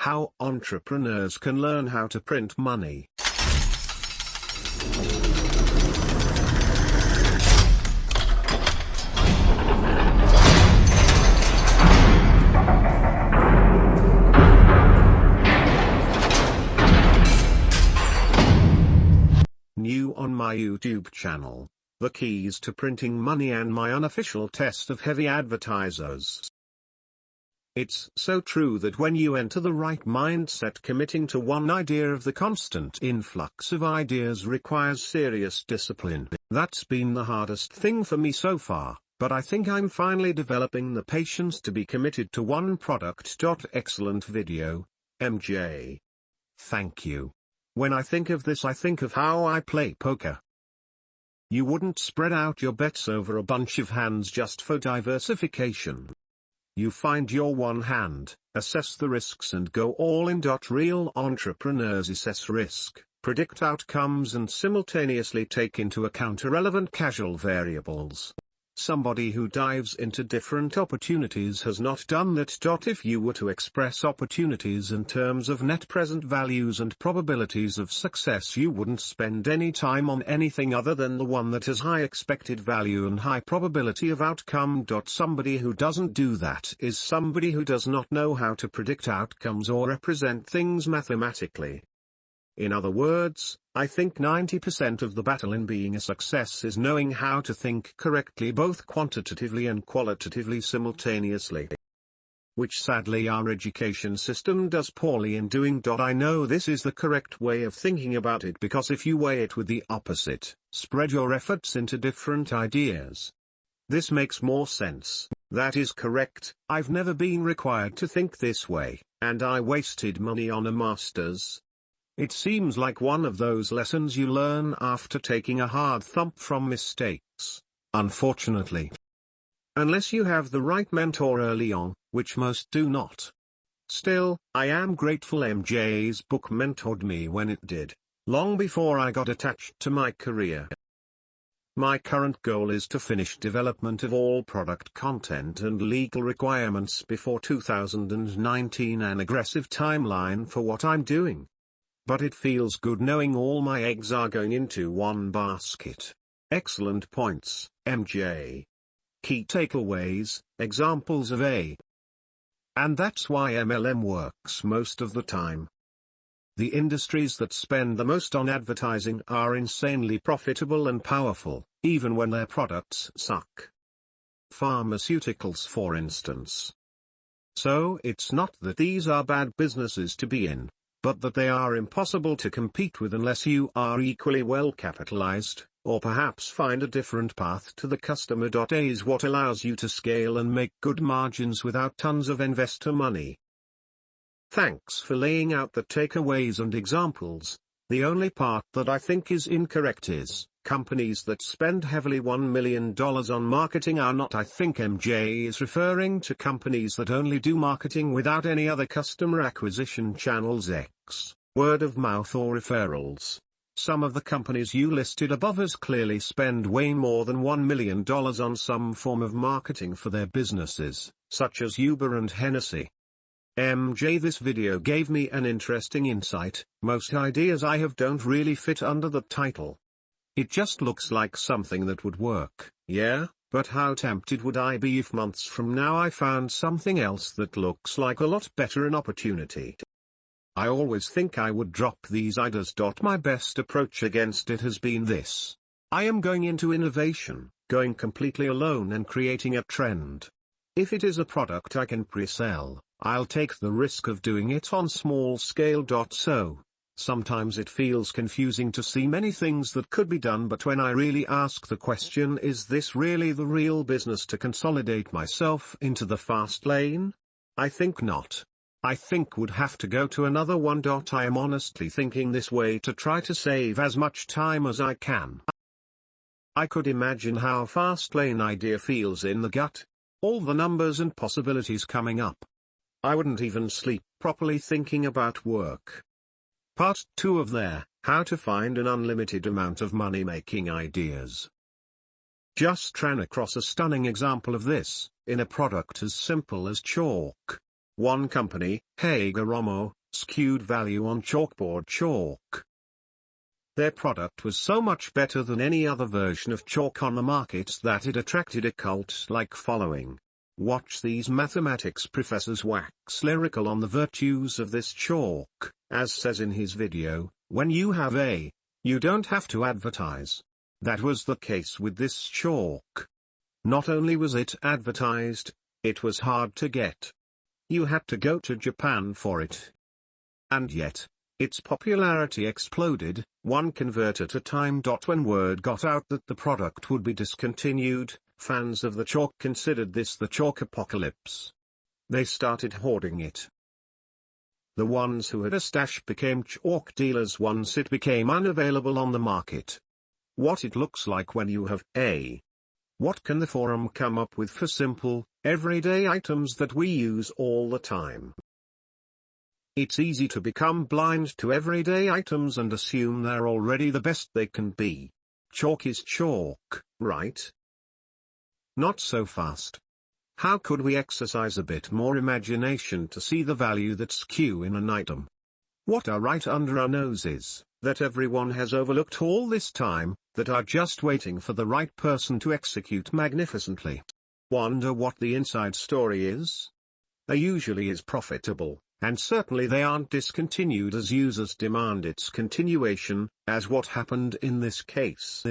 How entrepreneurs can learn how to print money. New on my YouTube channel, the keys to printing money and my unofficial test of heavy advertisers. It's so true that when you enter the right mindset, committing to one idea of the constant influx of ideas requires serious discipline. That's been the hardest thing for me so far, but I think I'm finally developing the patience to be committed to one product.Excellent video. MJ. Thank you. When I think of this, I think of how I play poker. You wouldn't spread out your bets over a bunch of hands just for diversification. You find your one hand, assess the risks and go all in. Real entrepreneurs assess risk, predict outcomes and simultaneously take into account irrelevant casual variables. Somebody who dives into different opportunities has not done that. If you were to express opportunities in terms of net present values and probabilities of success, you wouldn't spend any time on anything other than the one that has high expected value and high probability of outcome. Somebody who doesn't do that is somebody who does not know how to predict outcomes or represent things mathematically. In other words, I think 90% of the battle in being a success is knowing how to think correctly, both quantitatively and qualitatively simultaneously. Which sadly our education system does poorly in doing. I know this is the correct way of thinking about it, because if you weigh it with the opposite, spread your efforts into different ideas. This makes more sense. That is correct. I've never been required to think this way, and I wasted money on a master's. It seems like one of those lessons you learn after taking a hard thump from mistakes, unfortunately. Unless you have the right mentor early on, which most do not. Still, I am grateful MJ's book mentored me when it did, long before I got attached to my career. My current goal is to finish development of all product content and legal requirements before 2019, an aggressive timeline for what I'm doing. But it feels good knowing all my eggs are going into one basket. Excellent points, MJ. Key takeaways, examples of A. And that's why MLM works most of the time. The industries that spend the most on advertising are insanely profitable and powerful, even when their products suck. Pharmaceuticals, for instance. So it's not that these are bad businesses to be in, but that they are impossible to compete with unless you are equally well capitalized, or perhaps find a different path to the customer.A is what allows you to scale and make good margins without tons of investor money. Thanks for laying out the takeaways and examples. The only part that I think is incorrect is, companies that spend heavily $1 million on marketing are not. I think MJ is referring to companies that only do marketing without any other customer acquisition channels, word of mouth or referrals. Some of the companies you listed above us clearly spend way more than $1 million on some form of marketing for their businesses, such as Uber and Hennessy. MJ, this video gave me an interesting insight. Most ideas I have don't really fit under the title. It just looks like something that would work, yeah, but how tempted would I be if months from now I found something else that looks like a lot better, an opportunity? I always think I would drop these ideas. My best approach against it has been this. I am going into innovation, going completely alone and creating a trend. If it is a product I can pre-sell, I'll take the risk of doing it on small scale.So. Sometimes it feels confusing to see many things that could be done, but when I really ask the question, is this really the real business to consolidate myself into the fast lane? I think not. I think would have to go to another one. I am honestly thinking this way to try to save as much time as I can. I could imagine how fast lane idea feels in the gut. All the numbers and possibilities coming up. I wouldn't even sleep properly thinking about work. Part 2 of there, how to find an unlimited amount of money-making ideas. Just ran across a stunning example of this, in a product as simple as chalk. One company, Hager-Romo, skewed value on chalkboard chalk. Their product was so much better than any other version of chalk on the market that it attracted a cult-like following. Watch these mathematics professors wax lyrical on the virtues of this chalk. As says in his video, when you have A, you don't have to advertise. That was the case with this chalk. Not only was it advertised, it was hard to get. You had to go to Japan for it. And yet, its popularity exploded, one convert at a time. When word got out that the product would be discontinued, fans of the chalk considered this the chalk apocalypse. They started hoarding it. The ones who had a stash became chalk dealers once it became unavailable on the market. What it looks like when you have A. What can the forum come up with for simple, everyday items that we use all the time? It's easy to become blind to everyday items and assume they're already the best they can be. Chalk is chalk, right? Not so fast. How could we exercise a bit more imagination to see the value that's skew in an item? What are right under our noses, that everyone has overlooked all this time, that are just waiting for the right person to execute magnificently? Wonder what the inside story is? They usually is profitable, and certainly they aren't discontinued as users demand its continuation, as what happened in this case.